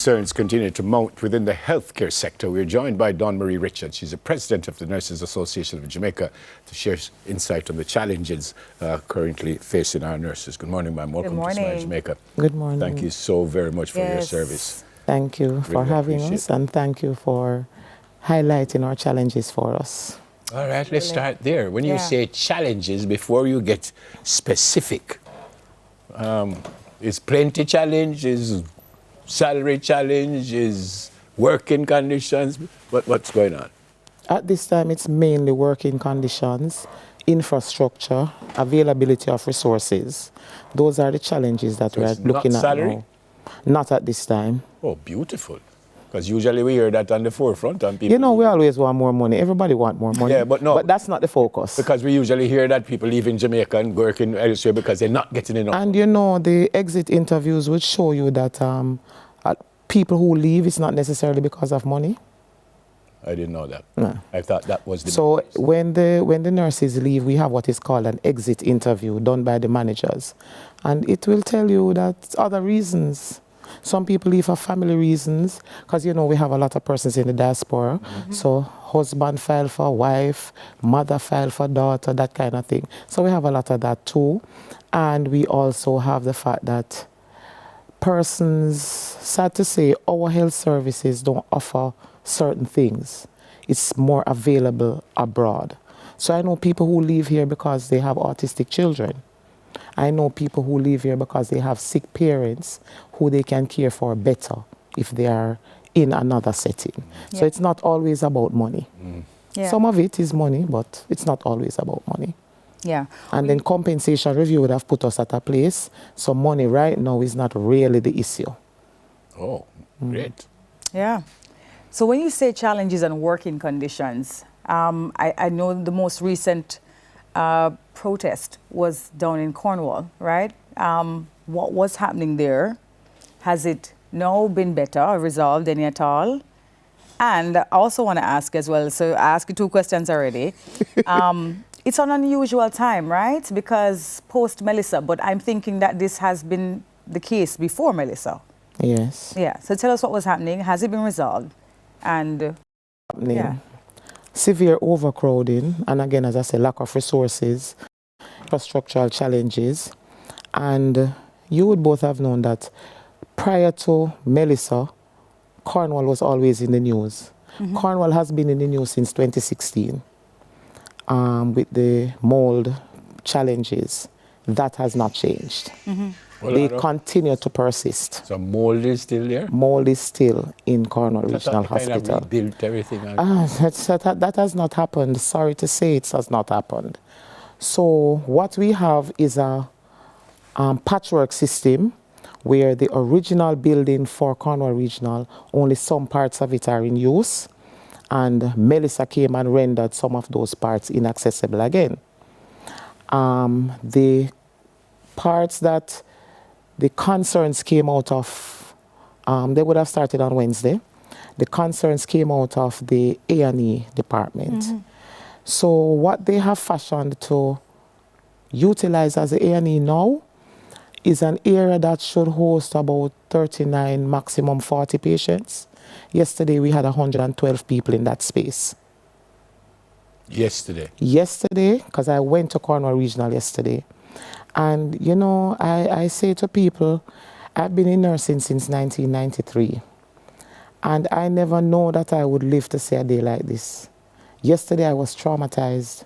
Concerns continue to mount within the healthcare sector. We're joined by Dawn Marie Richards. She's the president of the Nurses Association of Jamaica to share insight on the challenges currently facing our nurses. Good morning, ma'am. Welcome to Smile Jamaica. Good morning. Thank you so very much for your service. Thank you for having us, and thank you for highlighting our challenges for us. All right, let's start there. When you say challenges, before you get specific, is plenty challenge, is salary challenge, is working conditions? What's going on? At this time, it's mainly working conditions, infrastructure, availability of resources. Those are the challenges that we're looking at now. Not at this time. Oh, beautiful. Because usually we hear that on the forefront and people... You know, we always want more money. Everybody wants more money. Yeah, but no. But that's not the focus. Because we usually hear that people leaving Jamaica and working elsewhere because they're not getting enough. And you know, the exit interviews would show you that people who leave, it's not necessarily because of money. I didn't know that. No. I thought that was the... So when the nurses leave, we have what is called an exit interview done by the managers. And it will tell you that other reasons. Some people leave for family reasons, because, you know, we have a lot of persons in the diaspora. So husband file for wife, mother file for daughter, that kind of thing. So we have a lot of that too. And we also have the fact that persons, sad to say, our health services don't offer certain things. It's more available abroad. So I know people who live here because they have autistic children. I know people who live here because they have sick parents who they can care for better if they are in another setting. So it's not always about money. Some of it is money, but it's not always about money. And then compensation review would have put us at a place. So money right now is not really the issue. Oh, great. Yeah. So when you say challenges and working conditions, I know the most recent protest was down in Cornwall, right? What was happening there? Has it now been better or resolved any at all? And I also want to ask as well, so I asked you two questions already. It's an unusual time, right? Because post-Melissa, but I'm thinking that this has been the case before Melissa. Yes. Yeah, so tell us what was happening. Has it been resolved? And severe overcrowding, and again, as I say, lack of resources, infrastructural challenges. And you would both have known that prior to Melissa, Cornwall was always in the news. Cornwall has been in the news since 2016 with the mold challenges. That has not changed. Well, they continue to persist. So mold is still there? Mold is still in Cornwall Regional Hospital. Kind of rebuilt everything. That has not happened. Sorry to say, it has not happened. So what we have is a patchwork system where the original building for Cornwall Regional, only some parts of it are in use. And Melissa came and rendered some of those parts inaccessible again. The parts that the concerns came out of, they would have started on Wednesday. The concerns came out of the A&E department. So what they have fashioned to utilize as the A&E now is an area that should host about 39, maximum 40 patients. Yesterday we had 112 people in that space. Yesterday? Yesterday, because I went to Cornwall Regional yesterday. And, you know, I say to people, I've been in nursing since 1993. And I never know that I would live to see a day like this. Yesterday, I was traumatized.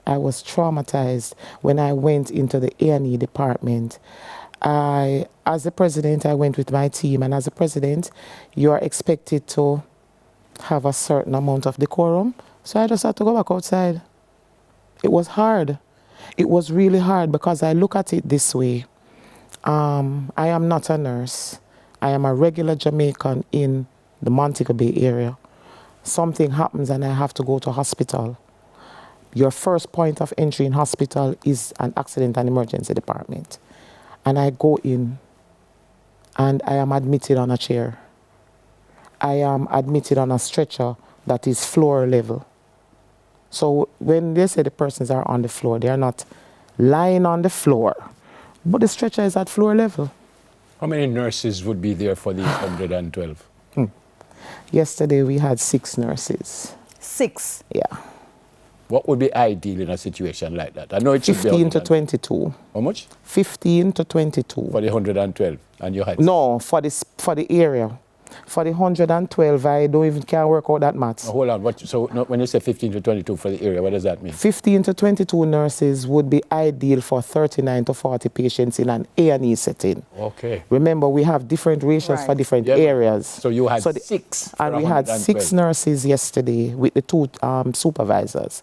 I was traumatized when I went into the A&E department. As the president, I went with my team. And as a president, you are expected to have a certain amount of decorum. So I just had to go back outside. It was hard. It was really hard because I look at it this way. I am not a nurse. I am a regular Jamaican in the Montego Bay area. Something happens and I have to go to hospital. Your first point of entry in hospital is an accident and emergency department. And I go in and I am admitted on a chair. I am admitted on a stretcher that is floor level. So when they say the persons are on the floor, they are not lying on the floor, but the stretcher is at floor level. How many nurses would be there for these 112? Yesterday we had 6 nurses. 6? Yeah. What would be ideal in a situation like that? I know it should be 15 to 22. How much? 15 to 22. For the 112, and you had... No, for the area. For the 112, I don't even can't work out that maths. Oh, hold on. So when you say 15 to 22 for the area, what does that mean? 15 to 22 nurses would be ideal for 39 to 40 patients in an A&E setting. Okay. Remember, we have different ratios for different areas. So you had 6. And we had 6 nurses yesterday with the 2 supervisors.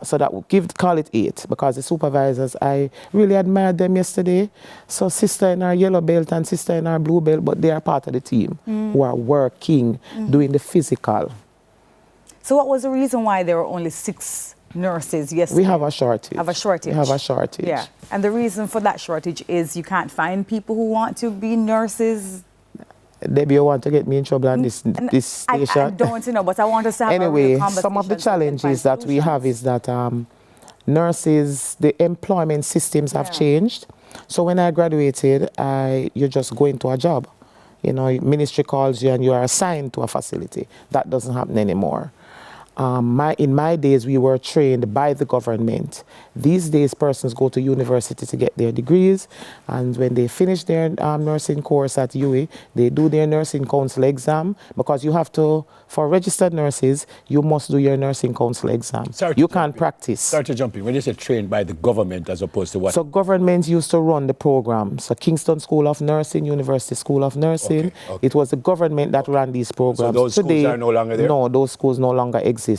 So that would call it 8, because the supervisors, I really admired them yesterday. So sister in our yellow belt and sister in our blue belt, but they are part of the team who are working, doing the physical. So what was the reason why there were only 6 nurses yesterday? We have a shortage. We have a shortage. Yeah. And the reason for that shortage is you can't find people who want to be nurses. Debbie, you want to get me in trouble on this station? I don't know, but I want us to have anyway, a real conversation. Some of the challenges that we have is that nurses, the employment systems have changed. So when I graduated, you just go into a job. You know, ministry calls you and you are assigned to a facility. That doesn't happen anymore. In my days, we were trained by the government. These days, persons go to university to get their degrees, and when they finish their nursing course at UWI, they do their nursing council exam, because you have to, for registered nurses, you must do your nursing council exam. You can't practice. Sorry to jump in. When you say trained by the government as opposed to what? So government used to run the program. So Kingston School of Nursing, University School of Nursing, it was the government that ran these programs. So those schools are no longer there? No, those schools no longer exist.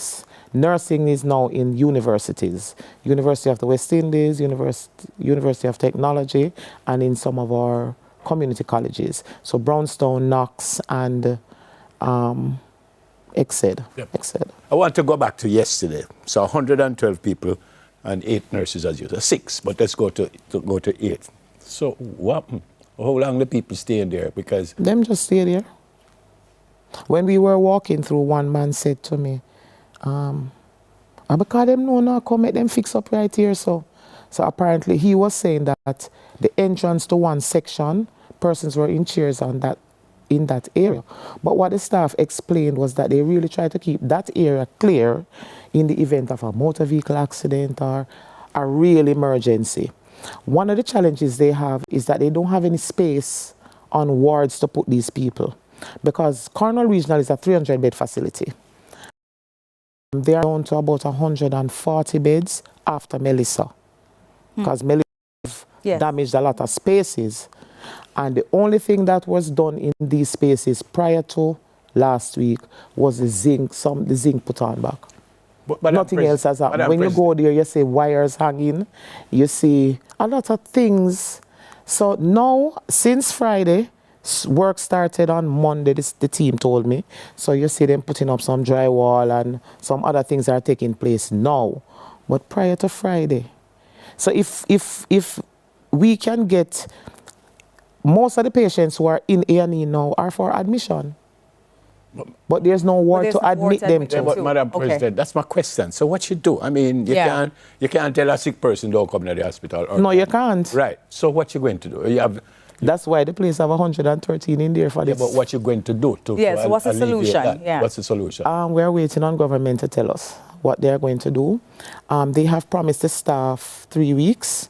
Nursing is now in universities. University of the West Indies, University of Technology, and in some of our community colleges. So Brownstown, Knox, and Exed. I want to go back to yesterday. So 112 people and 8 nurses as usual. 6, but let's go to 8. So what? How long the people staying there? Because them just stay there. When we were walking through, one man said to me, because them know now, come make them fix up right here. So apparently he was saying that the entrance to one section, persons were in chairs in that area. But what the staff explained was that they really try to keep that area clear in the event of a motor vehicle accident or a real emergency. One of the challenges they have is that they don't have any space on wards to put these people, because Cornwall Regional is a 300-bed facility. They are down to about 140 beds after Melissa, because Melissa damaged a lot of spaces. And the only thing that was done in these spaces prior to last week was the zinc put on back. But nothing else has happened. When you go there, you see wires hanging, you see a lot of things. So now, since Friday, work started on Monday, the team told me. So you see them putting up some drywall and some other things are taking place now. But prior to Friday. So if we can get, most of the patients who are in A&E now are for admission. But there's no ward to admit them to. But Madam President, that's my question. So what you do? I mean, you can't tell a sick person don't come to the hospital. No, you can't. Right. So what you going to do? That's why the place have 113 in there for this. But what you going to do to so what's the solution? What's the solution? We're waiting on government to tell us what they're going to do. They have promised the staff 3 weeks.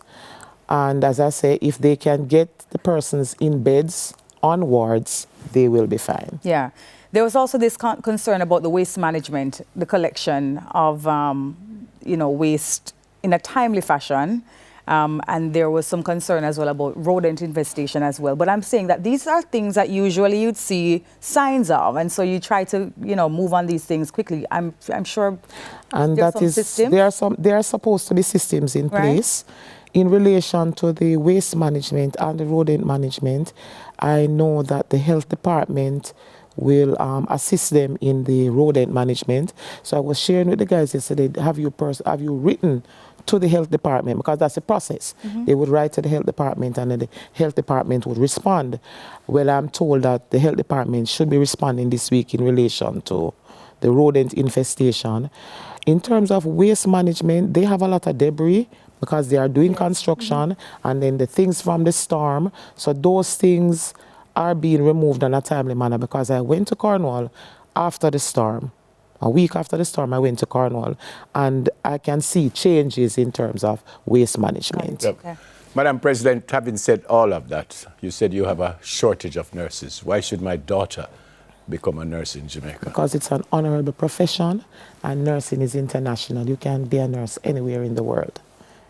And as I say, if they can get the persons in beds on wards, they will be fine. Yeah. There was also this concern about the waste management, the collection of, waste in a timely fashion. And there was some concern as well about rodent infestation as well. But I'm saying that these are things that usually you'd see signs of. And so you try to, move on these things quickly. I'm sure and that is, there are supposed to be systems in place. In relation to the waste management and the rodent management, I know that the health department will assist them in the rodent management. So I was sharing with the guys yesterday, have you written to the health department? Because that's the process. They would write to the health department and then the health department would respond. Well, I'm told that the health department should be responding this week in relation to the rodent infestation. In terms of waste management, they have a lot of debris, because they are doing construction and then the things from the storm. So those things are being removed in a timely manner, because I went to Cornwall after the storm. A week after the storm, I went to Cornwall, and I can see changes in terms of waste management. Yep. Okay. Madam President, having said all of that, you said you have a shortage of nurses. Why should my daughter become a nurse in Jamaica? Because it's an honorable profession, and nursing is international. You can be a nurse anywhere in the world.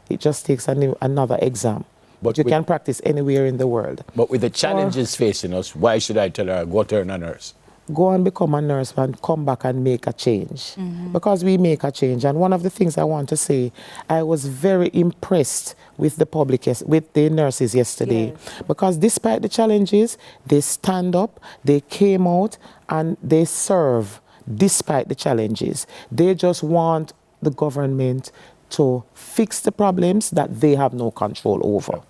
It just takes another exam. But you can practice anywhere in the world. But with the challenges facing us, why should I tell her, go turn a nurse? Go and become a nurse and come back and make a change. Because we make a change. And one of the things I want to say, I was very impressed with the public, with the nurses yesterday. Yes. Because despite the challenges, they stand up, they came out, and they serve despite the challenges. They just want the government to fix the problems that they have no control over.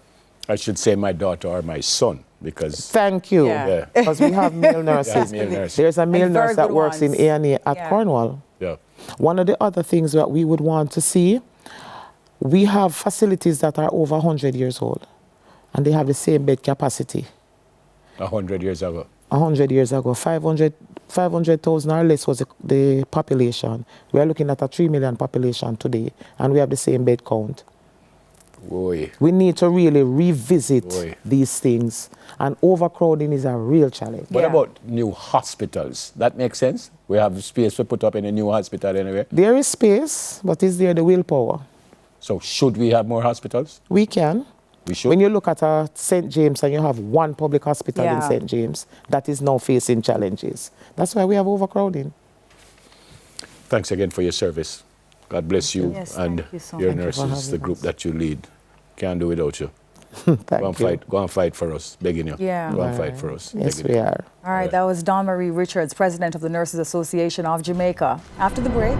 I should say my daughter or my son, because... Thank you. Yeah. Because we have male nurses. male nurses. There's a male And very nurse that good works in ones. A&E at Yeah. Cornwall. Yeah. One of the other things that we would want to see, we have facilities that are over 100 years old, and they have the same bed capacity. 100 years ago. 100 years ago, 500,000 or less was the population. We are looking at a 3 million population today, and we have the same bed count. Oy. We need to really revisit Oy. these things, and overcrowding is a real challenge. What Yeah. about new hospitals? That makes sense? We have space to put up in a new hospital anyway. There is space, but is there the willpower? So should we have more hospitals? We can. We should. When you look at St. James and you have one public hospital in Yeah. St. James that is now facing challenges. That's why we have overcrowding. Thanks again for your service. God bless you Yes, and thank you so your much. Thank you for nurses, the having group us. that you lead. Can't do without you. Thank you. Go and fight for us, begging you. Yeah. Go and fight for us. Yes, begging we you. are. All right, that was Dawn Marie Richards, President of the Nurses Association of Jamaica. After the break.